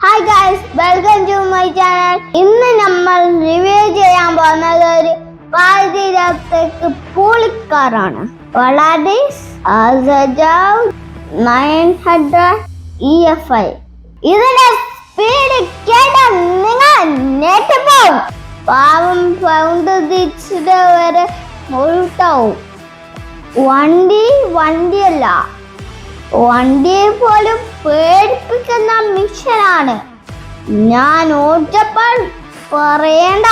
Hi guys, welcome to my channel. ഇന്ന് നമ്മൾ review ചെയ്യാൻ പോകുന്നത് ഒരു പാതിരാത്രിക്ക് പൂളിക്കാറാണ്. Polaris Azajau 900 EFI. ഇതിന്റെ സ്പീഡ് കേട്ടാൽ നിങ്ങൾ ഞെട്ടിപ്പോവും. പാവം സൗണ്ട് തിരിച്ചിട്ട് വരെ മുഴുത്താവും. വണ്ടിയല്ല, വണ്ടിയെ പോലും പേടിപ്പിക്കുന്ന മിഷനാണ്. ഞാൻ ഓടിച്ചപ്പോൾ പറയണ്ട,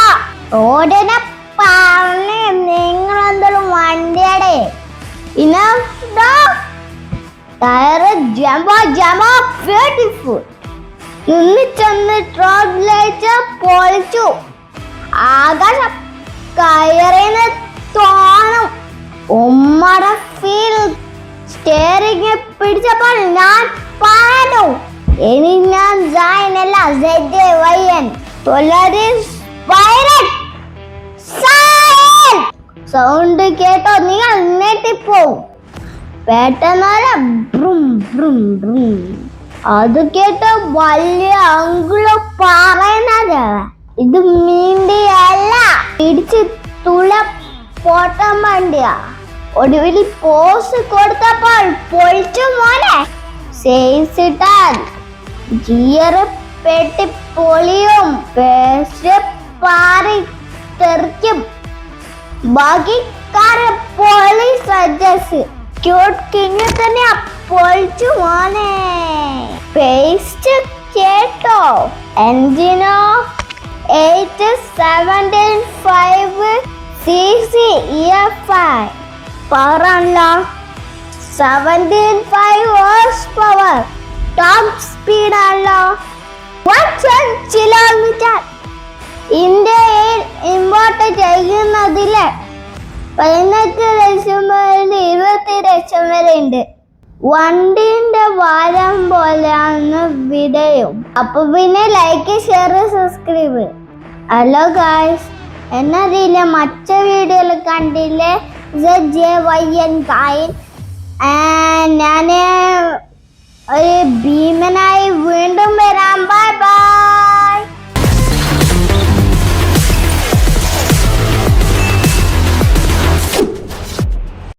ഓടനെ പറഞ്ഞ് നിങ്ങളെന്തെങ്കിലും വണ്ടിയുടെ ടയറ് ജമ്പോ ബ്യൂട്ടിഫുൾ. ഇന്ന് ചെന്ന് ട്രോഡിലേക്ക് പൊളിച്ചു. ആകാശം കയറിന് തോന്നും. ഉമ്മറ ഫീൽ സ്റ്റിയറിംഗ് പിടിച്ചപ്പോൾ ഞാൻ പറഞ്ഞു, ഇനി ഞാൻ ജായനല്ല ZJYN. സൗണ്ട് കേട്ടോ നിങ്ങൾ ഞെട്ടിപ്പോവും. പെട്ടെന്ന് ബ്രും ബ്രും ബ്രും. അത് കേട്ടോ വലിയ അങ്കിള് പറയുന്നത്, ഇത് മീണ്ടിയല്ല, ഇടിച്ച് തുള പോട്ടം വണ്ടിയാ. ഒടുവിൽ പോസ് കൊടുത്തപ്പോൾ പൊളിച്ചു മോനെ. സേസിട്ടാൽ ഗിയർ പെട്ടി പൊളിയും, പേസ്റ്റ് പാറി തെറിക്കും. ബാക്കി കാറ് പൊളി സജസ് ക്യൂട്ട് കിങ് തന്നെ പൊളിച്ചു മോനെ. പേസ്റ്റ് കേട്ടോ, എൻജിനോ 875 cc EFI. പവർ ആണല്ലോ 17.5 horse power. ടോപ്പ് സ്പീഡ് ആണല്ലോ 110 കിലോമീറ്റർ. ഇന്ത്യയിൽ ഇമ്പോർട്ട് ചെയ്യുന്നതില് 18 ലക്ഷം മുതൽ 20 ലക്ഷം വരെ ഉണ്ട്. വണ്ടിന്റെ വാരം പോലെയാണ് വിടയും. അപ്പൊ പിന്നെ like, share, subscribe. Hello guys, എന്നറിയില്ല മറ്റു വീഡിയോയിൽ കണ്ടില്ലേ ZJYN കായൻ. ഞാൻ ഒരു ഭീമന